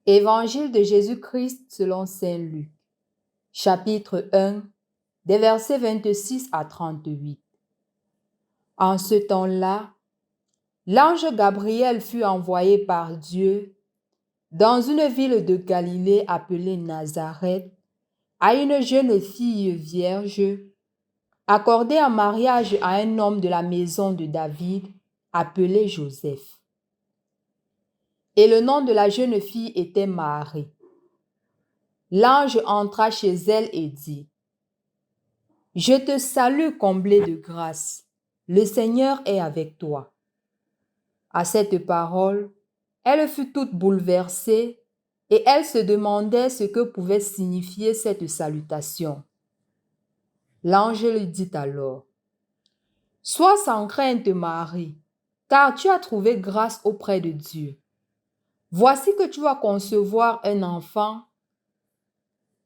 Évangile de Jésus-Christ selon saint Luc, chapitre 1, des versets 26 à 38. En ce temps-là, l'ange Gabriel fut envoyé par Dieu dans une ville de Galilée appelée Nazareth à une jeune fille vierge, accordée en mariage à un homme de la maison de David appelé Joseph. Et le nom de la jeune fille était Marie. L'ange entra chez elle et dit: « Je te salue, comblée de grâce, le Seigneur est avec toi. » À cette parole, elle fut toute bouleversée et elle se demandait ce que pouvait signifier cette salutation. L'ange lui dit alors: « Sois sans crainte, Marie, car tu as trouvé grâce auprès de Dieu. Voici que tu vas concevoir un enfant.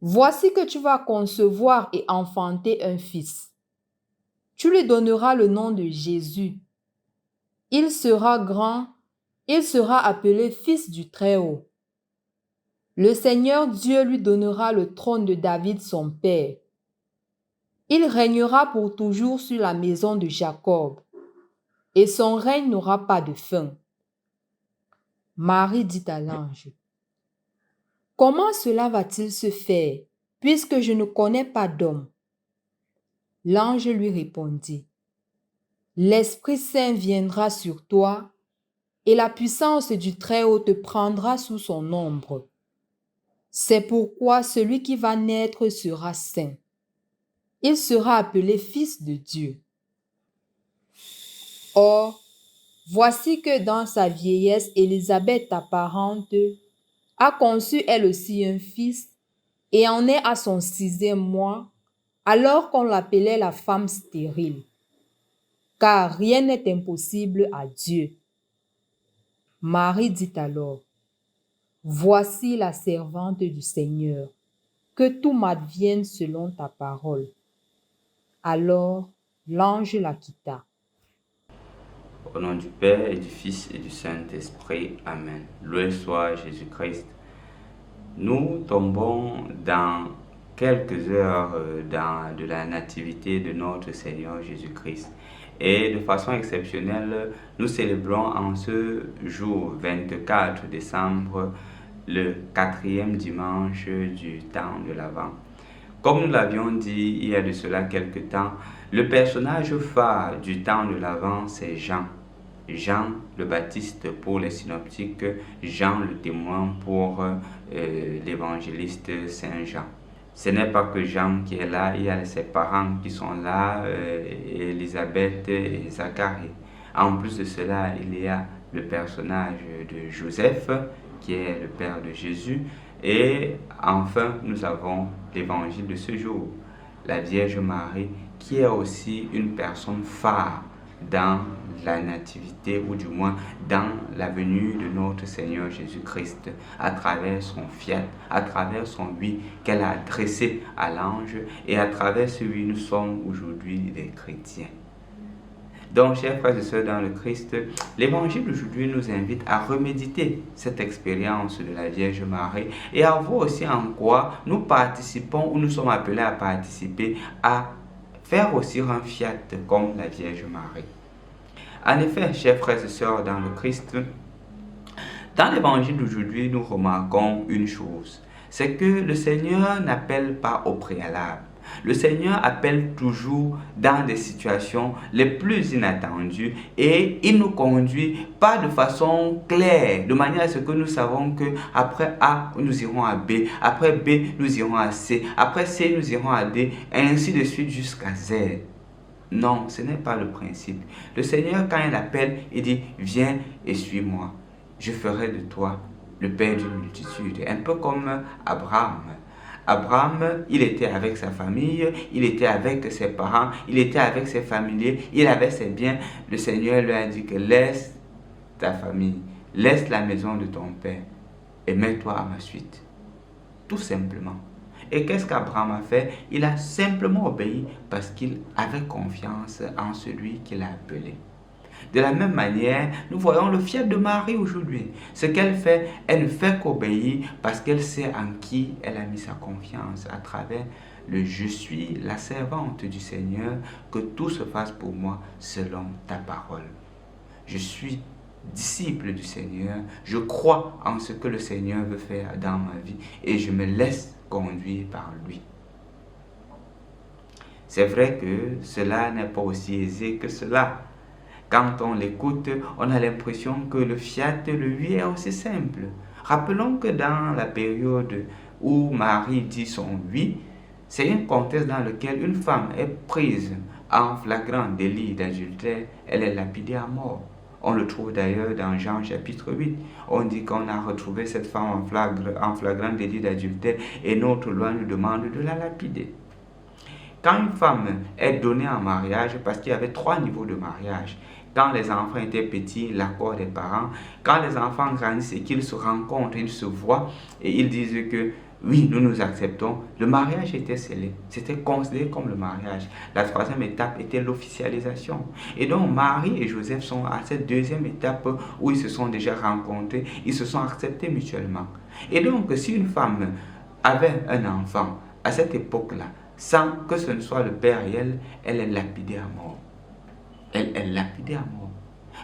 Voici que tu vas concevoir et enfanter un fils. Tu lui donneras le nom de Jésus. Il sera grand, il sera appelé Fils du Très-Haut. Le Seigneur Dieu lui donnera le trône de David son père. Il régnera pour toujours sur la maison de Jacob, et son règne n'aura pas de fin. » Marie dit à l'ange: « Comment cela va-t-il se faire, puisque je ne connais pas d'homme? » L'ange lui répondit: « L'Esprit Saint viendra sur toi, et la puissance du Très-Haut te prendra sous son ombre. C'est pourquoi celui qui va naître sera saint. Il sera appelé Fils de Dieu. Or, voici que dans sa vieillesse, Élisabeth, ta parente, a conçu elle aussi un fils, et en est à son 6e mois, alors qu'on l'appelait la femme stérile. Car rien n'est impossible à Dieu. Marie dit alors: « Voici la servante du Seigneur, que tout m'advienne selon ta parole. » Alors l'ange la quitta. Au nom du Père et du Fils et du Saint-Esprit. Amen. Loué soit Jésus-Christ. Nous tombons dans quelques heures de la nativité de notre Seigneur Jésus-Christ. Et de façon exceptionnelle, nous célébrons en ce jour 24 décembre le 4e dimanche du temps de l'Avent. Comme nous l'avions dit il y a de cela quelque temps, le personnage phare du temps de l'Avent, c'est Jean. Jean le Baptiste pour les synoptiques, Jean le témoin pour l'évangéliste Saint Jean. Ce n'est pas que Jean qui est là, il y a ses parents qui sont là, Élisabeth et Zacharie. En plus de cela, il y a le personnage de Joseph, qui est le père de Jésus. Et enfin, nous avons l'évangile de ce jour, la Vierge Marie, qui est aussi une personne phare dans la nativité, ou du moins dans la venue de notre Seigneur Jésus-Christ, à travers son fiat, à travers son oui qu'elle a adressé à l'ange, et à travers ce oui nous sommes aujourd'hui des chrétiens. Donc, chers frères et sœurs dans le Christ, l'évangile d'aujourd'hui nous invite à reméditer cette expérience de la Vierge Marie et à voir aussi en quoi nous participons, ou nous sommes appelés à participer, à faire aussi un fiat comme la Vierge Marie. En effet, chers frères et sœurs dans le Christ, dans l'évangile d'aujourd'hui, nous remarquons une chose, c'est que le Seigneur n'appelle pas au préalable. Le Seigneur appelle toujours dans des situations les plus inattendues et il nous conduit pas de façon claire, de manière à ce que nous savons que après A, nous irons à B, après B, nous irons à C, après C, nous irons à D, et ainsi de suite jusqu'à Z. Non, ce n'est pas le principe. Le Seigneur, quand il appelle, il dit: « Viens et suis-moi. Je ferai de toi le père d'une multitude. » Un peu comme Abraham. Abraham, il était avec sa famille, il était avec ses parents, il était avec ses familiers, il avait ses biens. Le Seigneur lui a dit que laisse ta famille, laisse la maison de ton père et mets-toi à ma suite. Tout simplement. Et qu'est-ce qu'Abraham a fait? Il a simplement obéi parce qu'il avait confiance en celui qui l'a appelé. De la même manière, nous voyons le fiat de Marie aujourd'hui. Ce qu'elle fait, elle ne fait qu'obéir parce qu'elle sait en qui elle a mis sa confiance à travers le « Je suis la servante du Seigneur, que tout se fasse pour moi selon ta parole ». Je suis disciple du Seigneur, je crois en ce que le Seigneur veut faire dans ma vie et je me laisse conduire par lui. C'est vrai que cela n'est pas aussi aisé que cela. Quand on l'écoute, on a l'impression que le fiat, le oui est aussi simple. Rappelons que dans la période où Marie dit son oui, c'est un contexte dans lequel une femme est prise en flagrant délit d'adultère, elle est lapidée à mort. On le trouve d'ailleurs dans Jean chapitre 8. On dit qu'on a retrouvé cette femme en flagrant délit d'adultère et notre loi nous demande de la lapider. Quand une femme est donnée en mariage, parce qu'il y avait 3 niveaux de mariage, quand les enfants étaient petits, l'accord des parents, quand les enfants grandissent et qu'ils se rencontrent, ils se voient et ils disent que oui, nous nous acceptons, le mariage était scellé, c'était considéré comme le mariage. La 3e étape était l'officialisation. Et donc Marie et Joseph sont à cette 2e étape où ils se sont déjà rencontrés, ils se sont acceptés mutuellement. Et donc si une femme avait un enfant à cette époque-là, sans que ce ne soit le père et elle est lapidée à mort. Elle est lapidée à mort.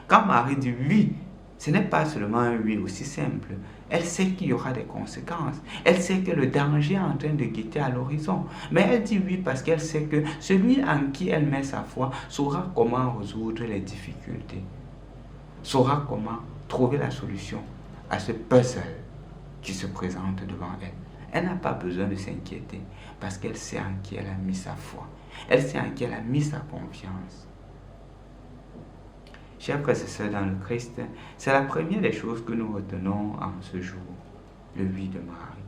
Quand Marie dit oui, ce n'est pas seulement un oui aussi simple. Elle sait qu'il y aura des conséquences. Elle sait que le danger est en train de guetter à l'horizon. Mais elle dit oui parce qu'elle sait que celui en qui elle met sa foi saura comment résoudre les difficultés. Saura comment trouver la solution à ce puzzle qui se présente devant elle. Elle n'a pas besoin de s'inquiéter parce qu'elle sait en qui elle a mis sa foi. Elle sait en qui elle a mis sa confiance. Chers frères et sœurs dans le Christ, c'est la première des choses que nous retenons en ce jour, le oui de Marie.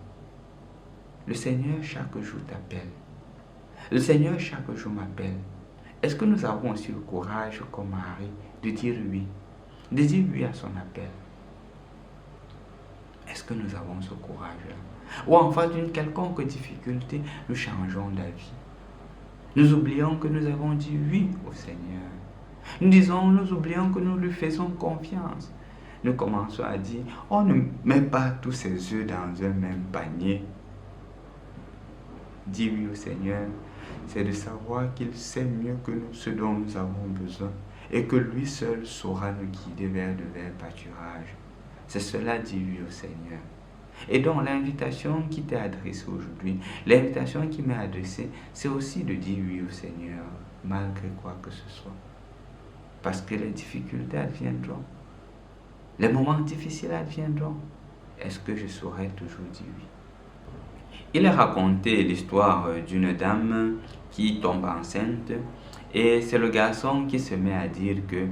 Le Seigneur chaque jour t'appelle. Le Seigneur chaque jour m'appelle. Est-ce que nous avons aussi le courage, comme Marie, de dire oui à son appel? Est-ce que nous avons ce courage-là? Ou en face d'une quelconque difficulté, nous changeons d'avis. Nous oublions que nous avons dit oui au Seigneur. Nous oublions que nous lui faisons confiance. Nous commençons à dire, on ne met pas tous ses œufs dans un même panier. Dire oui au Seigneur, c'est de savoir qu'il sait mieux que nous ce dont nous avons besoin et que lui seul saura nous guider vers de verts pâturages. C'est cela, dire oui au Seigneur. Et donc l'invitation qui t'est adressée aujourd'hui, l'invitation qui m'est adressée, c'est aussi de dire oui au Seigneur, malgré quoi que ce soit. Parce que les difficultés adviendront. Les moments difficiles adviendront. Est-ce que je saurais toujours dire oui? Il a raconté l'histoire d'une dame qui tombe enceinte et c'est le garçon qui se met à dire que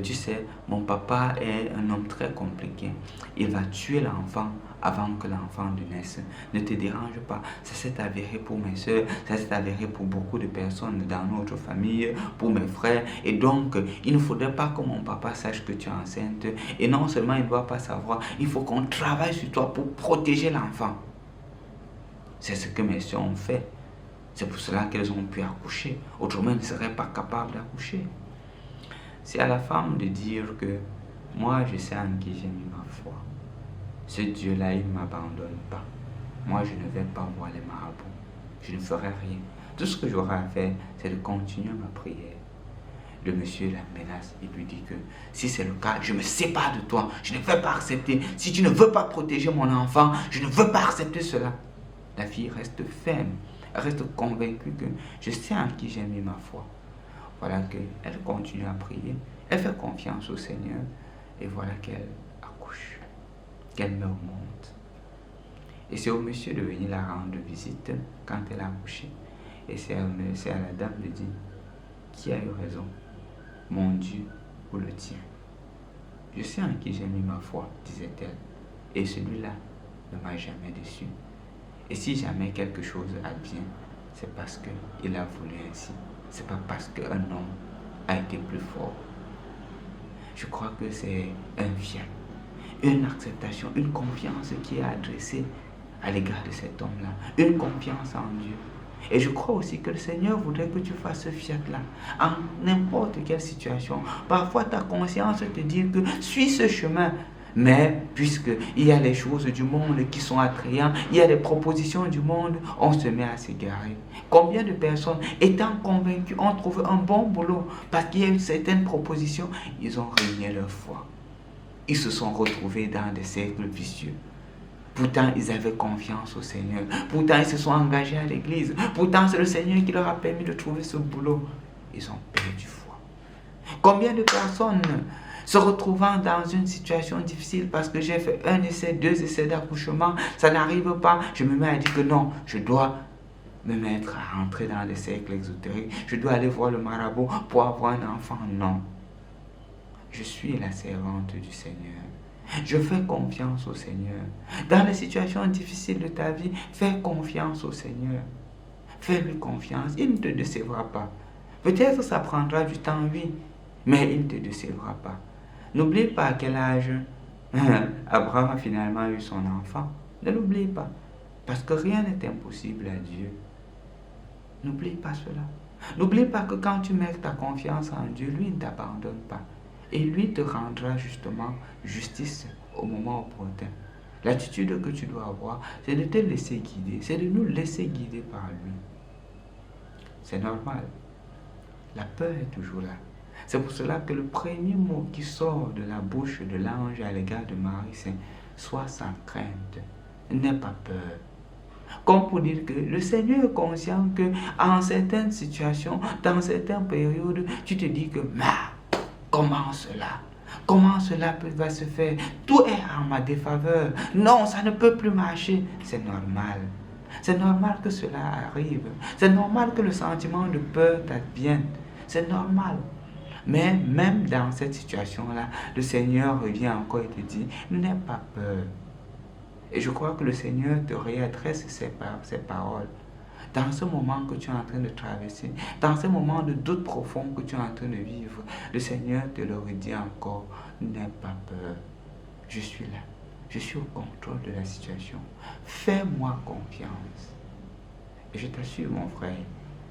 tu sais, mon papa est un homme très compliqué. Il va tuer l'enfant avant que l'enfant ne naisse. Ne te dérange pas. Ça s'est avéré pour mes soeurs, ça s'est avéré pour beaucoup de personnes dans notre famille, pour mes frères. Et donc, il ne faudrait pas que mon papa sache que tu es enceinte. Et non seulement il ne doit pas savoir, il faut qu'on travaille sur toi pour protéger l'enfant. C'est ce que mes soeurs ont fait. C'est pour cela qu'elles ont pu accoucher. Autrement, elles ne seraient pas capables d'accoucher. C'est à la femme de dire que moi, je sais en qui j'ai mis ma foi. Ce Dieu-là, il ne m'abandonne pas. Moi, je ne vais pas voir les marabouts. Je ne ferai rien. Tout ce que j'aurai à faire, c'est de continuer ma prière. Le monsieur la menace. Il lui dit que si c'est le cas, je me sépare de toi. Je ne vais pas accepter. Si tu ne veux pas protéger mon enfant, je ne veux pas accepter cela. La fille reste ferme. Elle reste convaincue que je sais en qui j'ai mis ma foi. Voilà qu'elle continue à prier. Elle fait confiance au Seigneur. Et voilà qu'elle accouche. Qu'elle meurt au monde. Et c'est au monsieur de venir la rendre visite quand elle a accouché. Et c'est à la dame de dire, qui a eu raison, mon Dieu ou le tien? Je sais en qui j'ai mis ma foi, disait-elle. Et celui-là ne m'a jamais déçu. Et si jamais quelque chose advient, c'est parce qu'il a voulu ainsi. C'est pas parce qu'un homme a été plus fort. Je crois que c'est un fiat, une acceptation, une confiance qui est adressée à l'égard de cet homme-là. Une confiance en Dieu. Et je crois aussi que le Seigneur voudrait que tu fasses ce fiat-là en n'importe quelle situation. Parfois, ta conscience te dit que suis ce chemin. Mais puisqu'il y a les choses du monde qui sont attrayantes, il y a les propositions du monde, on se met à s'égarer. Combien de personnes, étant convaincues, ont trouvé un bon boulot parce qu'il y a eu certaines propositions, ils ont renié leur foi. Ils se sont retrouvés dans des cercles vicieux. Pourtant, ils avaient confiance au Seigneur. Pourtant, ils se sont engagés à l'église. Pourtant, c'est le Seigneur qui leur a permis de trouver ce boulot. Ils ont perdu foi. Combien de personnes se retrouvant dans une situation difficile parce que j'ai fait 1 essai, 2 essais d'accouchement, ça n'arrive pas, je me mets à dire que non, je dois me mettre à rentrer dans des cercles exotériques. Je dois aller voir le marabout pour avoir un enfant. Non. Je suis la servante du Seigneur. Je fais confiance au Seigneur. Dans les situations difficiles de ta vie, fais confiance au Seigneur. Fais-lui confiance. Il ne te décevra pas. Peut-être ça prendra du temps, oui, mais il ne te décevra pas. N'oublie pas à quel âge Abraham a finalement eu son enfant. Ne l'oublie pas. Parce que rien n'est impossible à Dieu. N'oublie pas cela. N'oublie pas que quand tu mets ta confiance en Dieu, lui ne t'abandonne pas. Et lui te rendra justement justice au moment opportun. L'attitude que tu dois avoir, c'est de te laisser guider, c'est de nous laisser guider par lui. C'est normal. La peur est toujours là. C'est pour cela que le premier mot qui sort de la bouche de l'ange à l'égard de Marie, c'est « Sois sans crainte, n'aie pas peur ». Comme pour dire que le Seigneur est conscient qu'en certaines situations, dans certaines périodes, tu te dis que « Comment cela ? Comment cela va se faire ? Tout est en ma défaveur. Non, ça ne peut plus marcher. » C'est normal. C'est normal que cela arrive. C'est normal que le sentiment de peur t'advienne. C'est normal. Mais même dans cette situation-là, le Seigneur revient encore et te dit, n'aie pas peur. Et je crois que le Seigneur te réadresse ces paroles. Dans ce moment que tu es en train de traverser, dans ce moment de doute profond que tu es en train de vivre, le Seigneur te le redit encore, n'aie pas peur. Je suis là. Je suis au contrôle de la situation. Fais-moi confiance. Et je t'assure, mon frère,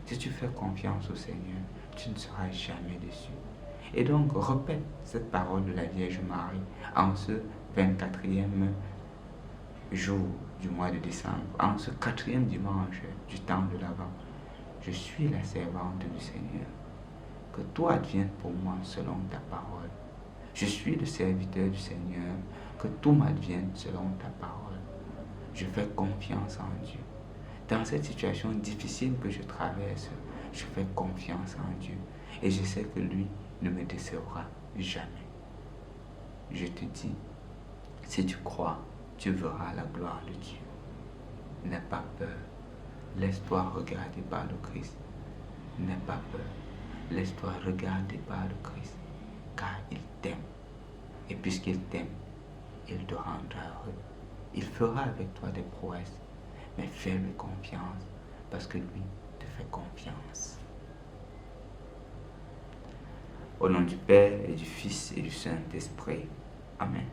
si tu fais confiance au Seigneur, tu ne seras jamais déçu. Et donc, répète cette parole de la Vierge Marie en ce 24e jour du mois de décembre, en ce 4e dimanche du temps de l'Avent. Je suis la servante du Seigneur. Que tout advienne pour moi selon ta parole. Je suis le serviteur du Seigneur. Que tout m'advienne selon ta parole. Je fais confiance en Dieu. Dans cette situation difficile que je traverse, je fais confiance en Dieu. Et je sais que lui ne me décevra jamais. Je te dis, si tu crois, tu verras la gloire de Dieu. N'aie pas peur. Laisse-toi regarder par le Christ. N'aie pas peur. Laisse-toi regarder par le Christ. Car il t'aime. Et puisqu'il t'aime, il te rendra heureux. Il fera avec toi des prouesses. Mais fais-lui confiance. Parce que lui te fait confiance. Au nom du Père et du Fils et du Saint-Esprit. Amen.